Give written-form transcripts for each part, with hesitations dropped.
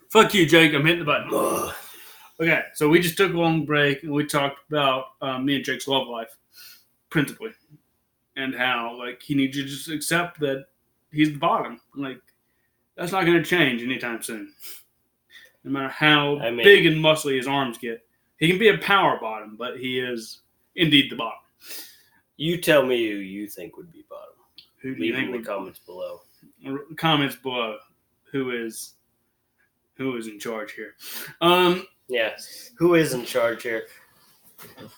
Fuck you, Jake. I'm hitting the button. Okay, so we just took a long break and we talked about me and Jake's love life, principally, and how like he needs you to just accept that he's the bottom. Like that's not going to change anytime soon. No matter how big and muscly his arms get, he can be a power bottom, but he is indeed the bottom. You tell me who you think would be bottom. Who do you think in the comments below? Comments below. Who is in charge here? Yes. Who is in charge here?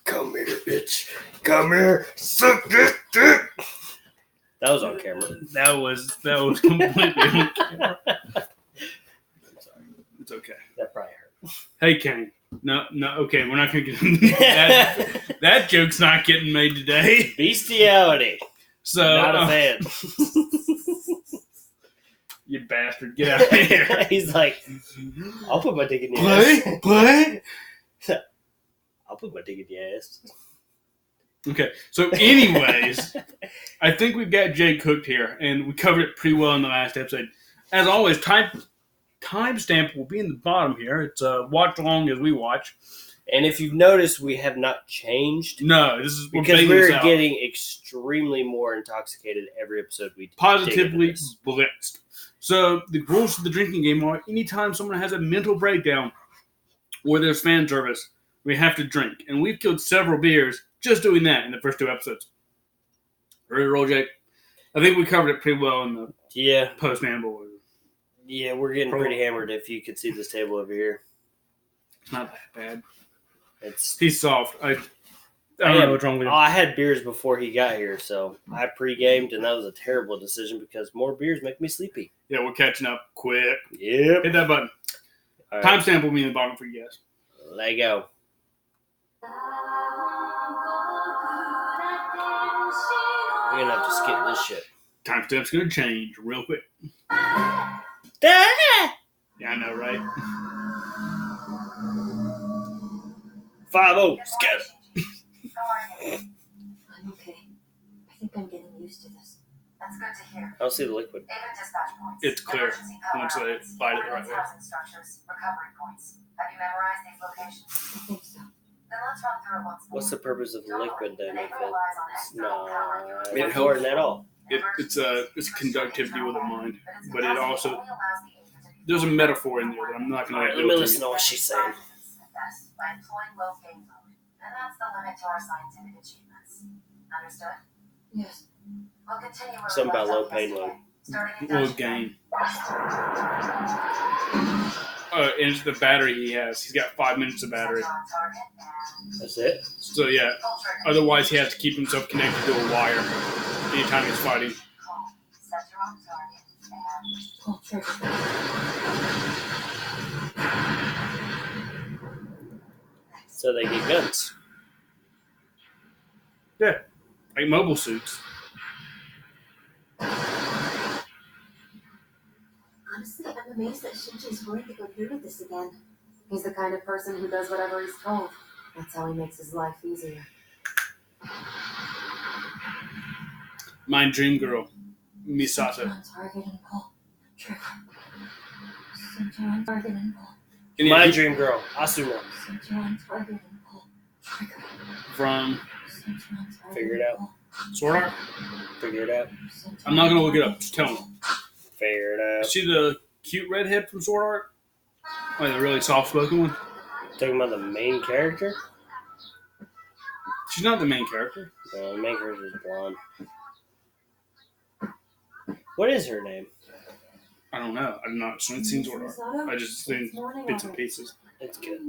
Come here, bitch. Come here. Suck this dick. That was on camera. That was completely on camera. I'm sorry. It's okay. That probably hurt. Hey, Kane. No, okay, we're not going to get that joke's not getting made today. Bestiality. So, not a fan. You bastard, get out of here. He's like, I'll put my dick in your ass. Play? I'll put my dick in your ass. Okay, so anyways, I think we've got Jake cooked here, and we covered it pretty well in the last episode. As always, timestamp will be in the bottom here. It's watch along as we watch. And if you've noticed, we have not changed. No, this is because we're getting extremely more intoxicated every episode we do. Positively blitzed. So the rules of the drinking game are anytime someone has a mental breakdown or there's fan service, we have to drink. And we've killed several beers just doing that in the first 2 episodes. Ready to roll, Jake? I think we covered it pretty well in the post-Mamble. Yeah, we're getting pretty hammered if you could see this table over here. It's not that bad. He's soft. I don't know what's wrong with him. I had beers before he got here, so I pre-gamed, and that was a terrible decision because more beers make me sleepy. Yeah, we're catching up quick. Yep. Hit that button. Right. Timestamp will be in the bottom for you guys. Let go. We're going to have to skip this shit. Timestamp's going to change real quick. Yeah, I know, right? 5-0. Scatter. I'm okay. I think I'm getting used to this. That's good to hear. I don't see the liquid. It's clear once they bite it the right way. Recovery points. Have you memorized these locations? I think so. Then let's run through it once more. What's the purpose of the liquid then? If it's not It important at all. It's conductivity with a mind, but it also there's a metaphor in there that I'm not going to. Let me listen to what she's saying. By employing low gain mode, and that's the limit to our scientific achievements. Understood? Yes. We'll continue. Something about low pain load. Low gain. And it's the battery he has. He's got 5 minutes of battery. That's it? So yeah. Otherwise, he has to keep himself connected to a wire anytime he's fighting. So they get guns. Yeah. Like mobile suits. Honestly, I'm amazed that Shinji's willing to go through with this again. He's the kind of person who does whatever he's told. That's how he makes his life easier. My dream girl, Misato. Target and pull. Trigger. Target and pull. My dream girl, Asuna. Target and pull. Trigger. From Figure it out. Sword Art? Figure it out. I'm not gonna look it up. Just tell me. Figure it out. See the cute redhead from Sword Art? Like the really soft-spoken one? Talking about the main character? She's not the main character. No, the main character is blonde. What is her name? I don't know. I've not seen Sword Art. I just seen bits and pieces. It's good.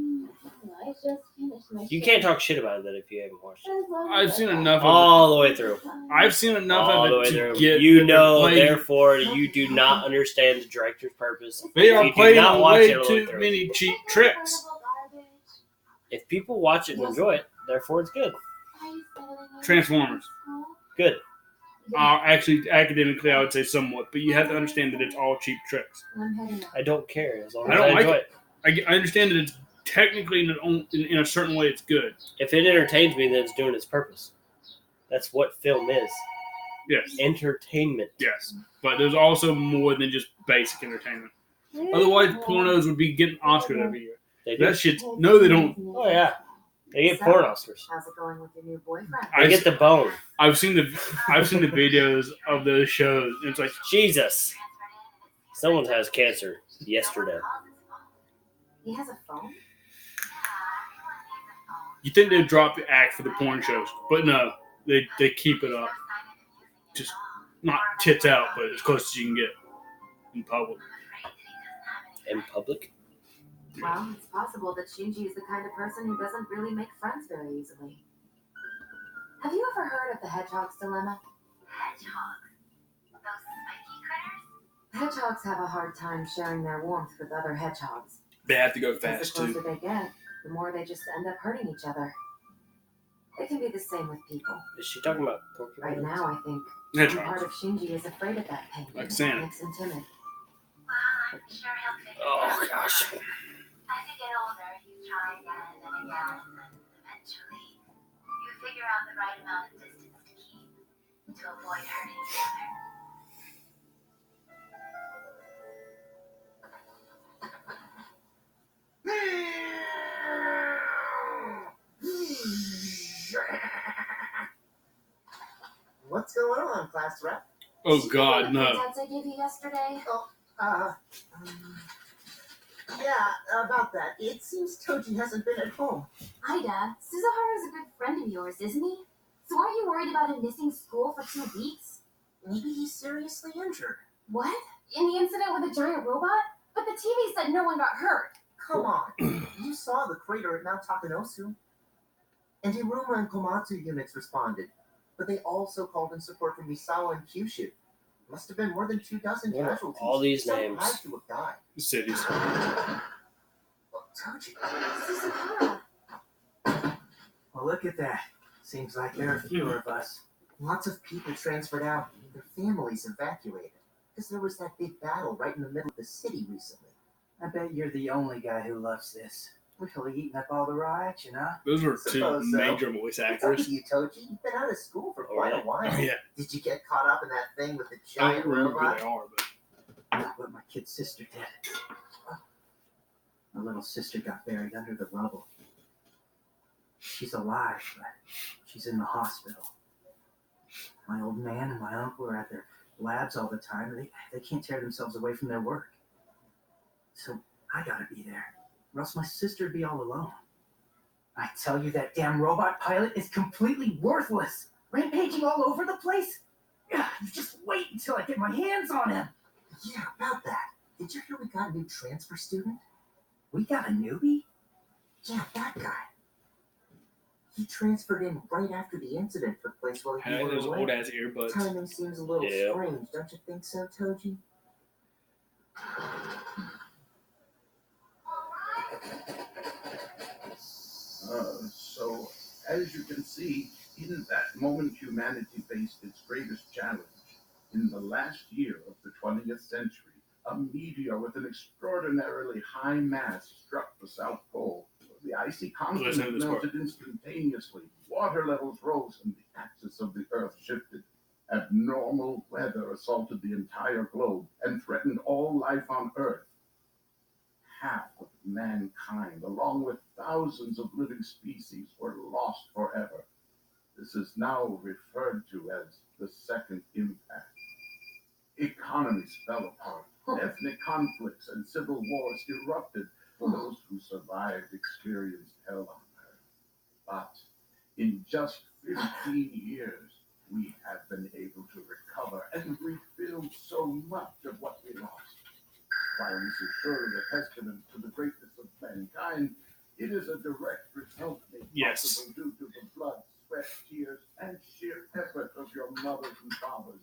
You can't talk shit about it if you haven't watched it. I've seen enough of all the way through. I've seen enough all of the it way to through. get. You know, therefore, you do not understand the director's purpose. They are playing way it too many cheap tricks. If people watch it and enjoy it, therefore it's good. Transformers. Good. Actually, academically, I would say somewhat, but you have to understand that it's all cheap tricks. I don't care as long I as don't I like enjoy it. I understand that it's technically in a certain way it's good. If it entertains me, then it's doing its purpose. That's what film is. Yes. Entertainment. Yes. But there's also more than just basic entertainment. Otherwise, pornos would be getting Oscars every year. They do. That shit. No, they don't. Oh yeah, they get porn Oscars. How's it going with your new boyfriend? They get the bone. I've seen the videos of those shows. And it's like Jesus. Someone has cancer yesterday. He has a phone? you think they'd drop the act for the porn shows, but no, they keep it up. Just not tits out, but as close as you can get in public. In public? Well, it's possible that Shinji is the kind of person who doesn't really make friends very easily. Have you ever heard of the hedgehog's dilemma? Hedgehogs? Those spiky critters? Hedgehogs have a hard time sharing their warmth with other hedgehogs. They have to go Because fast the too. closer they get, the more they just end up hurting each other. It can be the same with people. Is she talking about porcupines? Right now, I think Hedgehogs. part of Shinji is afraid of that pain. Like Santa. Makes him timid. Well, I'm sure he'll figure it Oh out. gosh. As you get older, you try again and again, and eventually, you figure out the right amount of distance to keep to avoid hurting each other. What's going on, class rep? Oh Did you God, get the no. contents I gave you yesterday? Yeah, about that. It seems Toji hasn't been at home. Ida, Suzuharu's a good friend of yours, isn't he? So aren't you worried about him missing school for 2 weeks? Maybe he's seriously injured. What? In the incident with the giant robot? But the TV said no one got hurt. Come on. You saw the crater at Mount Takanosu. And Hiruma and Komatsu units responded. But they also called in support from Misawa and Kyushu. Must have been more than 24 What are casualties. all these Some names? had to have died. Cities. Well, Toji. Suzuhara. Well, look at that. Seems like there are fewer of us. Lots of people transferred out. Their families evacuated. Because there was that big battle right in the middle of the city recently. I bet you're the only guy who loves this. We're really eating up all the raw action, huh? Those were two Suppose so. major voice What's up actors. with you, Toji? You've been out of school for quite a while. Oh yeah, Did you get caught up in that thing with the I giant don't remember who robot? they are, but Not what my kid sister did. My little sister got buried under the rubble. She's alive, but she's in the hospital. My old man and my uncle are at their labs all the time. They can't tear themselves away from their work. So I gotta be there, or else my sister'd be all alone. I tell you, that damn robot pilot is completely worthless. Rampaging all over the place. Yeah, you just wait until I get my hands on him. Yeah, about that. Did you hear we got a new transfer student? We got a newbie? Yeah, that guy. He transferred in right after the incident took place while had you were those away. old ass earbuds. Timing seems a little Yeah. strange, don't you think so, Toji? So, as you can see, in that moment humanity faced its greatest challenge. In the last year of the 20th century, a meteor with an extraordinarily high mass struck the South Pole. The icy Listen to continent this part. melted instantaneously, water levels rose, and the axis of the Earth shifted. Abnormal weather assaulted the entire globe and threatened all life on Earth. Half of mankind, along with thousands of living species, were lost forever. This is now referred to as the Second Impact. Economies fell apart, ethnic conflicts and civil wars erupted. Those who survived experienced hell on earth. But in just 15 years, we have been able to recover and rebuild so much of what we lost. While this is surely a testament to the greatness of mankind, it is a direct result made Yes. possible due to the blood, sweat, tears, and sheer effort of your mothers and fathers.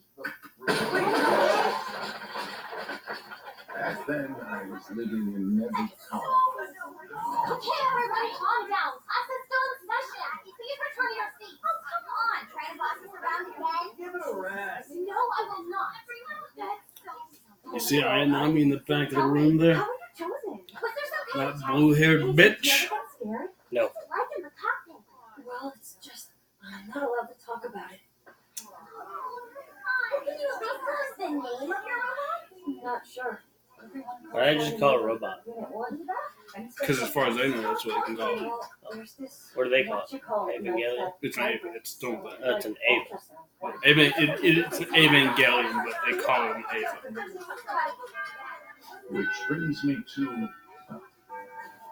Back then, I was living in Never's Tower. Okay, everybody, calm down. Class is still in session. Please return to your seats. Oh, come on. Try to boss us around again. Give it a rest. No, I will not. That's so... You see Ayanami in the back of the room there? How were you chosen? Was there some kind That of blue-haired test? bitch. You ever got scared? No. What's it like in the cockpit? Well, it's just I'm not allowed to talk about it. Can you at least tell us the name of your robot? I'm not sure. Why did I just call it a robot? Because as far as I know, that's what they can call it. What do they call it? Evangelion? It's an Ava. It's still a thing. That's an Ava. It's an Evangelion, but they call it an Ava. Which brings me to.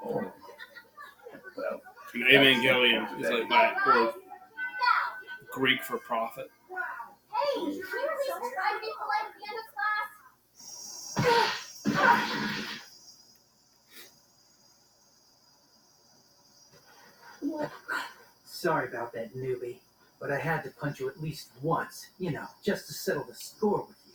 Oh, well, An Evangelion is like Latin or Greek for prophet. Hey, can you at least try to be polite at the end of class? Sorry about that, newbie, but I had to punch you at least once, just to settle the score with you.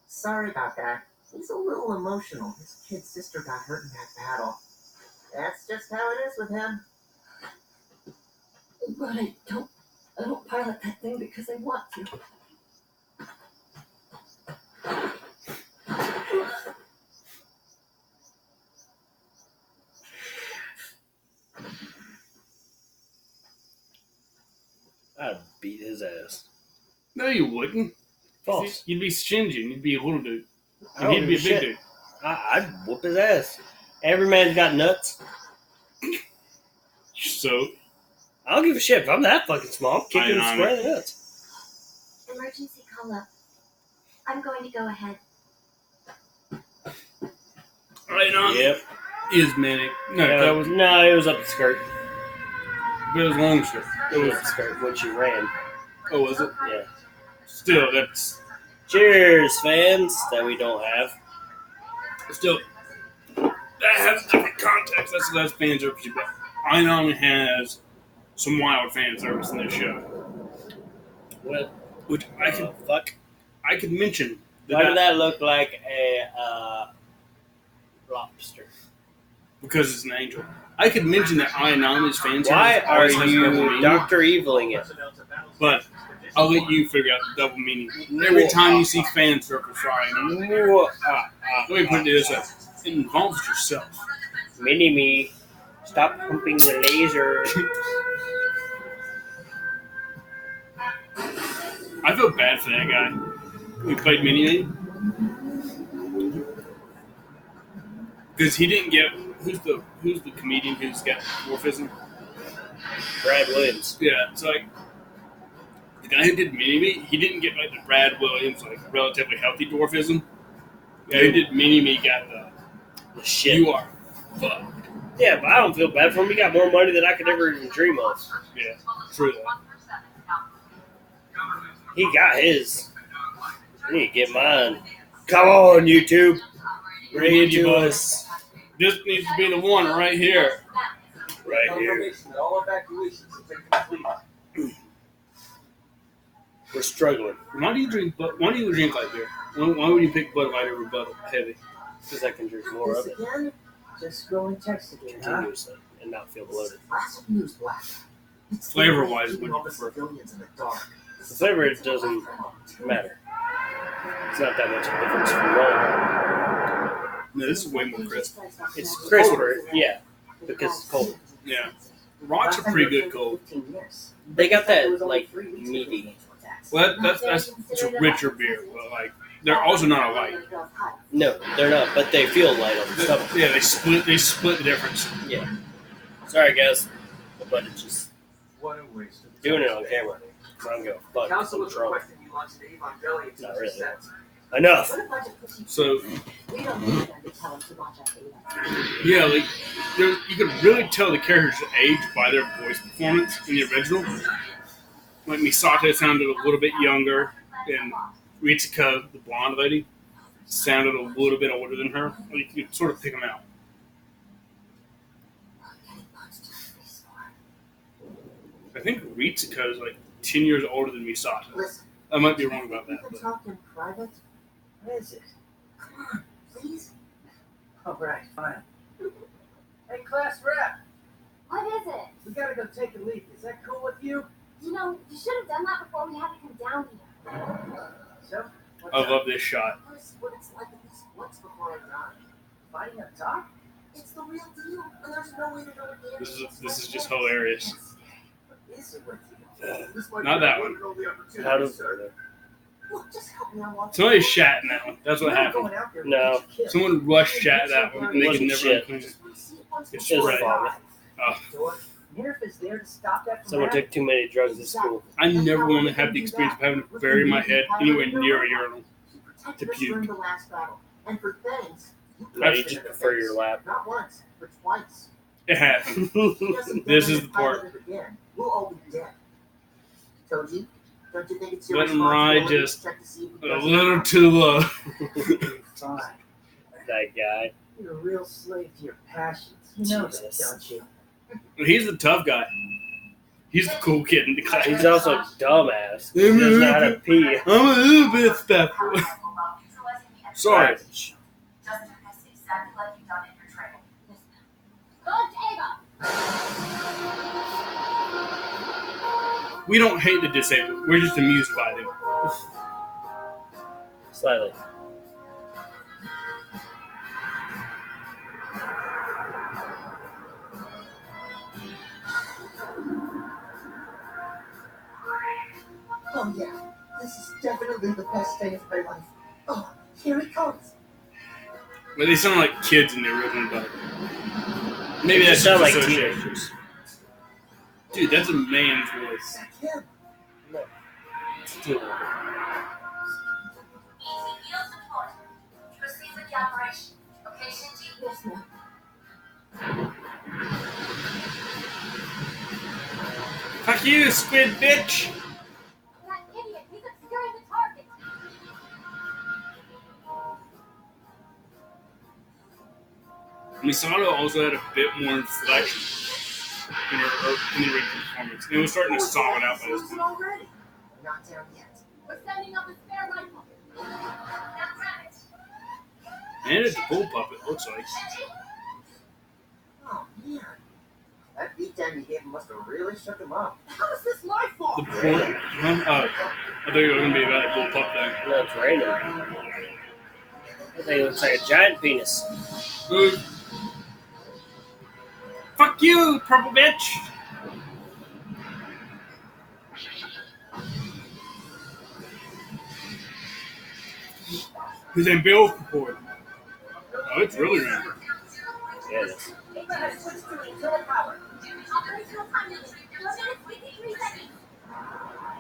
Sorry about that. He's a little emotional. His kid sister got hurt in that battle. That's just how it is with him. But I don't pilot that thing because I want to. I'd beat his ass. No, you wouldn't. False. You'd be stingy and you'd be a little dude. I And don't he'd be a give big a dude. shit. I'd whoop his ass. Every man's got nuts. So, I don't give a shit if I'm that fucking small. I'm kicking him I square in the nuts. Emergency call up. I'm going to go ahead. right on. Yep. Is manic. No, Yeah, that was no, it was up the skirt. but it was long shirt. It was up the skirt when she ran. Oh, was it? Yeah. Still, that's Cheers, fans, that we don't have. still that has different context. That's fan service, but Einon has some wild fan service in this show, Well, which fuck. I could mention. Why did that look like a lobster? Because it's an angel. I could mention that Einon is fan service. Why are always has double you meaning, Dr. Eviling it? But I'll let you figure out the double meaning. Every time you see fan service for Einon, let me put it this way: it involves yourself. Mini-me, stop pumping the laser. I feel bad for that guy who played Mini-Me. Because he didn't get who's the comedian who's got dwarfism? Brad Williams. Yeah, it's like the guy who did Mini-Me, he didn't get like the Brad Williams like relatively healthy dwarfism. The guy who did Mini-Me got The shit. you are fucked. Yeah, but I don't feel bad for him. He got more money than I could ever even dream of. Yeah, true that. He got his. I need to get mine. Come on, YouTube. Bring it to us. This needs to be the one right here. Right here. All evacuations have been completed. We're struggling. Why do you drink like beer? Why would you pick Bud Light over Bud Heavy? Because I can drink more of This it again? Just scrolling text again, huh? continuously and not feel bloated. Classic news black. It's Flavor-wise, keeping what all do the you prefer? civilians in the dark. The flavor doesn't matter. It's not that much of a difference from raw. No, this is way more crisp. It's crisper, yeah, because it's cold. Yeah. Rocks are pretty good cold. They got that, like, meaty. Well, that's it's a richer beer, but like they're also not a light. No, they're not, but they feel light on the stomach. Yeah, they split the difference. Yeah. Sorry, guys. But it's just What a waste of doing it on camera. I'm going, fuck, Council I'm was drunk. requesting you launch the Evangelion Not to really. set. Enough. So We don't need them to tell us to watch out for you. yeah, like you could really tell the characters' age by their voice performance in the original. Like Misato sounded a little bit younger, and Ritsuko, the blonde lady, sounded a little bit older than her. Like you could sort of pick them out. I think Ritsuko is like 10 years older than Misato. Listen, I might be wrong about we that, can but talk in private. What is it? Come on, please. All right, fine. Hey, class rep, What is it? we gotta go take a leak. Is that cool with you? You know, you should have done that before we had to come down here. So, what's I up? love this shot. Here's what it's like at least once before I die. Fighting a talk? It's the real deal, and there's no way to know again. This is just hilarious. What is it with you? This might Not be that a one. win-only opportunity, How does sir. Look, just help me unlock. Somebody shat in that one. That's what We're not happened. going out there to No. get your kid. Someone rushed shat that one, and they could Wasn't never shit. unclean it. Just wanna see it once It's before just I foggy. die. Oh. George, Nerf is there to stop that from Someone happening. took too many drugs at school. I never want to have the experience of having to bury my head anywhere near a urinal. He protected To us puke. during the last battle, and for things, No, you just prefer your lap. not once, but twice. It happened. He doesn't This get is in the part. pilot it again. We'll all be dead. Toji, don't you think it's Let your him ride responsibility just to check to see if he A doesn't little have- too low. Fine. That guy. You're a real slave to your passions. You know that, Jesus. don't you? He's the tough guy. He's the cool kid in the class. He's also dumbass. He doesn't know how to pee. I'm a little bit spectral. Sorry. Just do this exactly like you've done in your training. We don't hate the disabled. We're just amused by them. Slightly. Oh yeah, this is definitely the best day of my life. Oh, here it comes. But they sound like kids in the original dub. Maybe They that's sound like association. teenagers. Dude, that's a man's voice. That's him. It's too long. Easy field support. Proceed with the operation. Okay, Shinji? Yes, ma'am. Fuck you, squid bitch! That idiot, he's obscuring the target. Misato also had a bit more inflection in the original performance. It was starting to soften out by this Losing point. already. Not down yet. We're sending up a spare rifle. Now grab it. And it's a bull puppet, looks like. Shinji? Oh man, that beatdown you gave him must have really shook him up. How is this my fault? The point. Huh? Oh, I thought you were going to be about a bull pup thing. No, it's raining. I think it looks like a giant penis. Dude. Fuck you, purple bitch! His name's Bill Ford. Oh, it's really raining. Yeah, it is. He better switch to internal power. Operational time limit. 4 minutes, 53 seconds.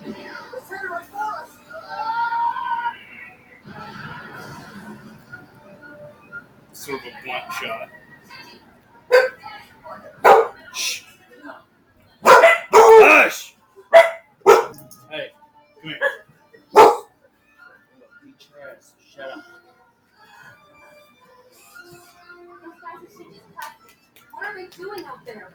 It's headed right for us. Sort of a blunt shot. Shh. Hush! Hey, come here. Shut up. Those guys are Shinji's classmates. What are they doing out there?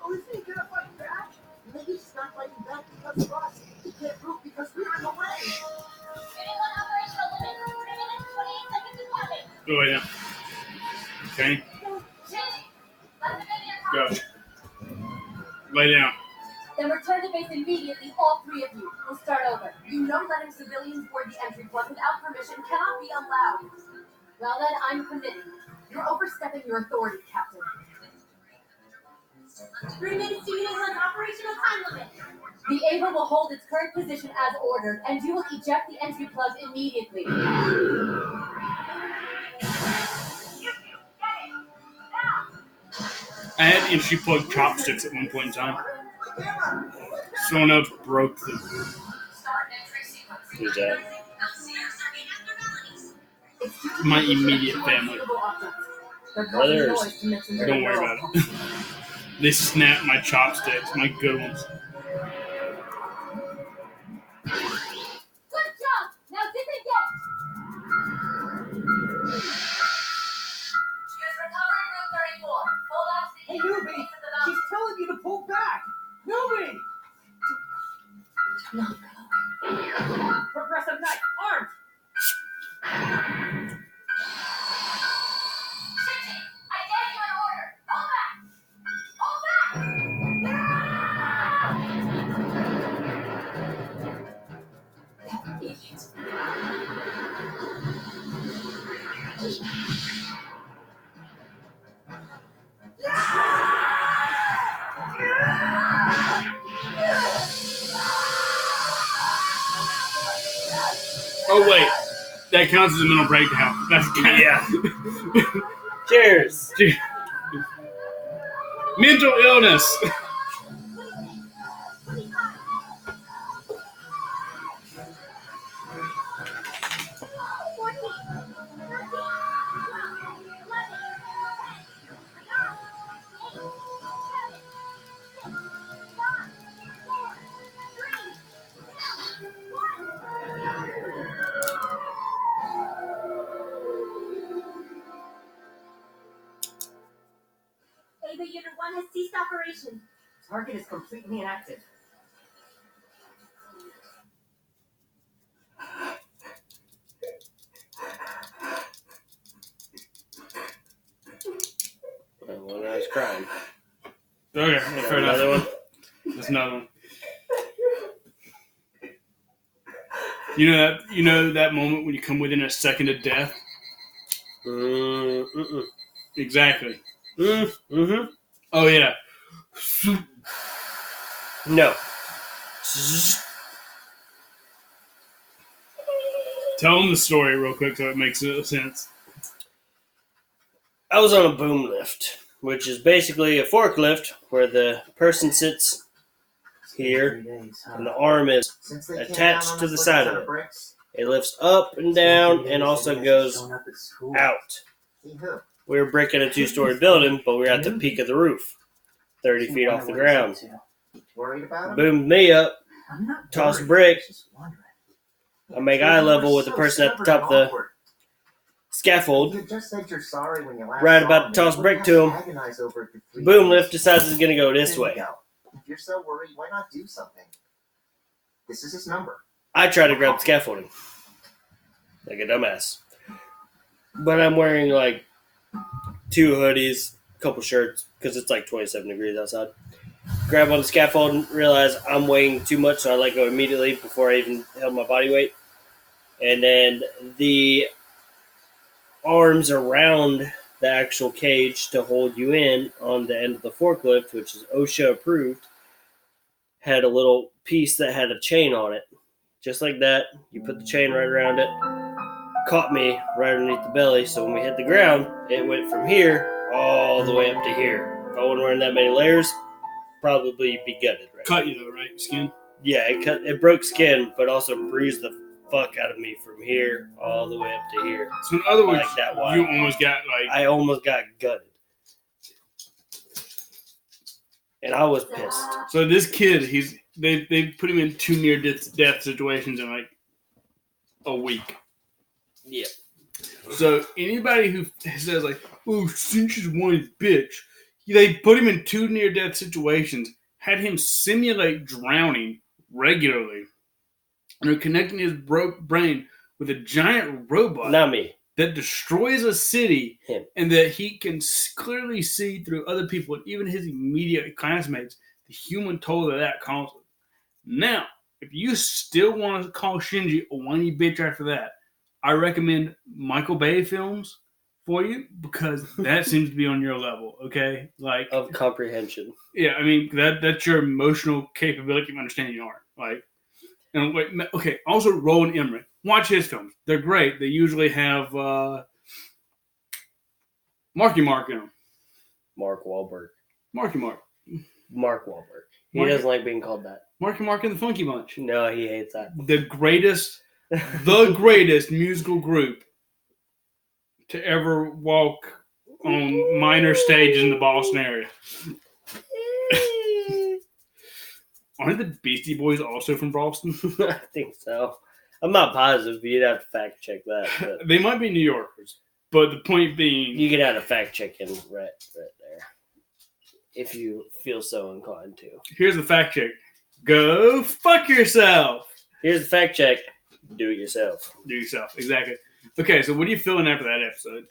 Oh, is he gonna fight back? Maybe he's not fighting back because of us. He can't move because we're in the way. Shooting on operational limit. 3 minutes, 28 seconds to target. Go lay down. Okay, Shinji, let them in your go. target. Lay down. Then return to base immediately, all three of you. We'll start over. You know letting civilians board the entry plug without permission cannot be allowed. Well then, I'm committing. You're overstepping your authority, Captain. 3 minutes to utilize operational time limit. The Ava will hold its current position as ordered, and you will eject the entry plug immediately. I had entry plug chopsticks at one point in time. Someone else broke them. Start entry sequence. Who's that? My immediate family. They're Brothers. causing noise to mix into Don't the worry world. about it. They snapped my chopsticks, my good ones. Good job! Now disengage! Use recovery room 34. Hold on to the Hey, Newbie, she's telling you to pull back. Newbie! Progressive knife, armed. Shinji, I gave you an order. Hold back. Hold back. Oh wait, that counts as a mental breakdown. That's Yeah. Cheers. Mental illness. Ava Unit 1 has ceased operation. Target is completely inactive. Well, I was crying. Okay, fair enough. Another one? There's another one. You know that moment when you come within a second of death? Exactly. Mm-hmm. Oh yeah. No. Tell them the story real quick so it makes sense. I was on a boom lift, which is basically a forklift where the person sits here 3 days, huh? and the arm is Since they came attached down on to us the like side a of ton it. bricks, It lifts up and down and also goes showing up at school. out. See who? We were bricking a 2-story building, but we were at the peak of the roof, 30 feet off the ground. Worried about him? Boomed me up. I'm not Toss a worried, brick. just wondering. I make eye level with the person at the top of the scaffold. You just said you're sorry when you last Right saw about me. to toss You a brick wouldn't to have him. agonize over it for 3 Boom days. lift decides it's going to go this There you way. go. If you're so worried, why not do something? This is his number. I try to grab the scaffolding. Like a dumbass. But I'm wearing like 2 hoodies, a couple shirts, because it's like 27 degrees outside. Grab on the scaffold and realize I'm weighing too much, so I let go immediately before I even held my body weight. And then the arms around the actual cage to hold you in on the end of the forklift, which is OSHA approved, had a little piece that had a chain on it. Just like that, you put the chain right around it, caught me right underneath the belly, so when we hit the ground, it went from here all the way up to here. If I wasn't wearing that many layers, probably be gutted right Cut you though, right? Skin. Yeah, it broke skin, but also bruised the fuck out of me from here all the way up to here. So in other words, Like that wide. you almost got like I almost got gutted. And I was pissed. so this kid, they put him in 2 near death situations in like a week. Yeah. So anybody who says like, "Oh, Cinch is one bitch," they put him in 2 near death situations, had him simulate drowning regularly, and are connecting his brain with a giant robot Not me. that destroys a city, Him. and that he can clearly see through other people and even his immediate classmates the human toll that causes. Now, if you still want to call Shinji a whiny bitch after that, I recommend Michael Bay films for you because that seems to be on your level, okay? Like Of comprehension. yeah, I mean that's your emotional capability of understanding art. Like, and wait, okay. Also, Roland Emmerich. Watch his films; they're great. They usually have Marky Mark in them. Mark Wahlberg. Marky Mark. Mark Wahlberg. He Marky- doesn't like being called that. Marky Mark and the Funky Bunch. No, he hates that. The greatest musical group to ever walk on minor stages in the Boston area. Aren't the Beastie Boys also from Boston? I think so. I'm not positive, but you'd have to fact check that. But They might be New Yorkers, but the point being, you could add a fact check in right there. If you feel so inclined to. here's the fact check. Go fuck yourself. Here's the fact check. Do it yourself. Do yourself. Exactly. Okay, so what are you feeling after that episode?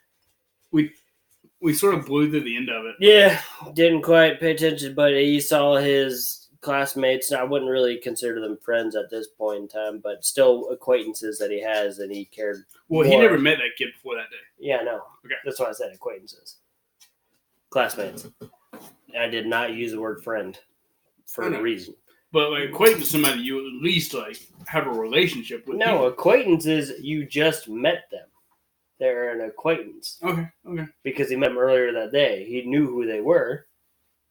We sort of blew through the end of it. Yeah, didn't quite pay attention, but he saw his classmates. I wouldn't really consider them friends at this point in time, but still acquaintances that he has, and he cared. Well, he more. never met that kid before that day. Yeah, no. Okay. That's why I said acquaintances. Classmates. I did not use the word friend for I know. a reason. But like acquaintance is somebody you at least like have a relationship with. No, acquaintance is you just met them. They're an acquaintance. Okay. Because he met them earlier that day. He knew who they were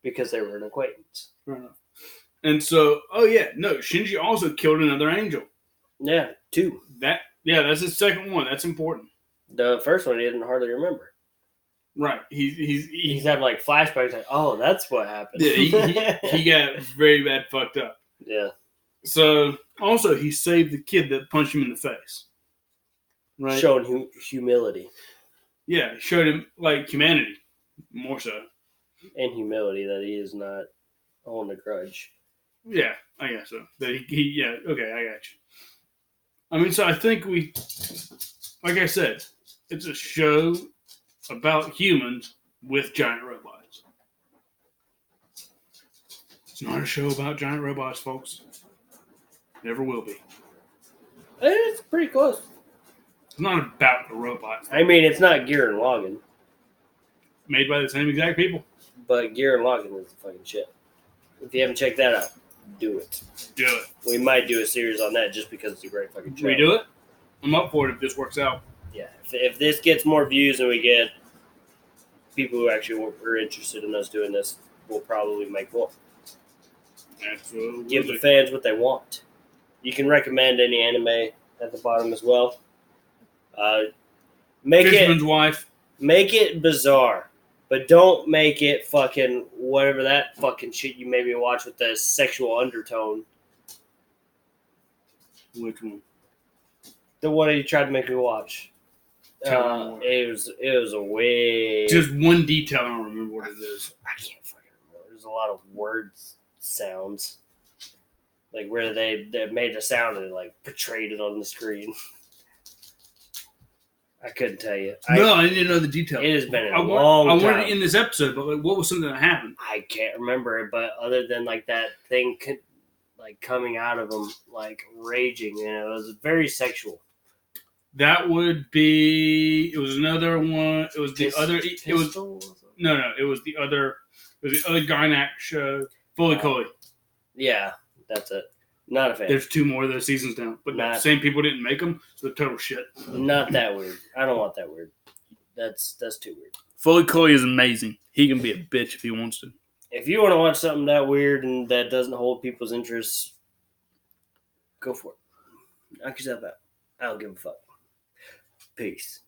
because they were an acquaintance. Fair enough. And so, Shinji also killed another angel. Yeah, 2. That's his second one. That's important. The first one he didn't hardly remember. Right. He's having like flashbacks like, oh, that's what happened. Yeah, he got very bad fucked up. Yeah. So also he saved the kid that punched him in the face. Right. Showing humility. Yeah, showed him like humanity, more so. And humility that he is not holding a grudge. Yeah, I guess so. That okay, I got you. I mean, so I think like I said, it's a show about humans with giant robots. It's not a show about giant robots, folks. Never will be. It's pretty close. It's not about the robots. I mean, it's not Gear and Logan. Made by the same exact people. But Gear and Logan is the fucking shit. If you haven't checked that out, do it. Do it. We might do a series on that just because it's a great fucking show. We do it? I'm up for it if this works out. Yeah. If this gets more views and we get people who actually are interested in us doing this, we'll probably make more. Absolutely. Give the fans what they want. You can recommend any anime at the bottom as well. Fisherman's Wife. Make it bizarre, but don't make it fucking whatever that fucking shit you made me watch with the sexual undertone. Which one? The one you tried to make me watch. It was a way. Just one detail. I don't remember what it is. I can't fucking remember. There's a lot of words sounds, like where they made a sound and like portrayed it on the screen. I couldn't tell you. I didn't know the detail. It has been a long time. I wanted it in this episode, but like, what was something that happened? I can't remember it, but other than like that thing, like coming out of him, like raging, and it was very sexual. That would be. It was another one. It was the other. It was no. It was the other. It was the other Gynax show. Fully Cooley. Yeah, that's it. Not a fan. There's 2 more of those seasons now, but the same people didn't make them, so they're total shit. Not that weird. I don't want that weird. That's too weird. Fully Cooley is amazing. He can be a bitch if he wants to. If you want to watch something that weird and that doesn't hold people's interests, go for it. Knock yourself out. I don't give a fuck. Peace.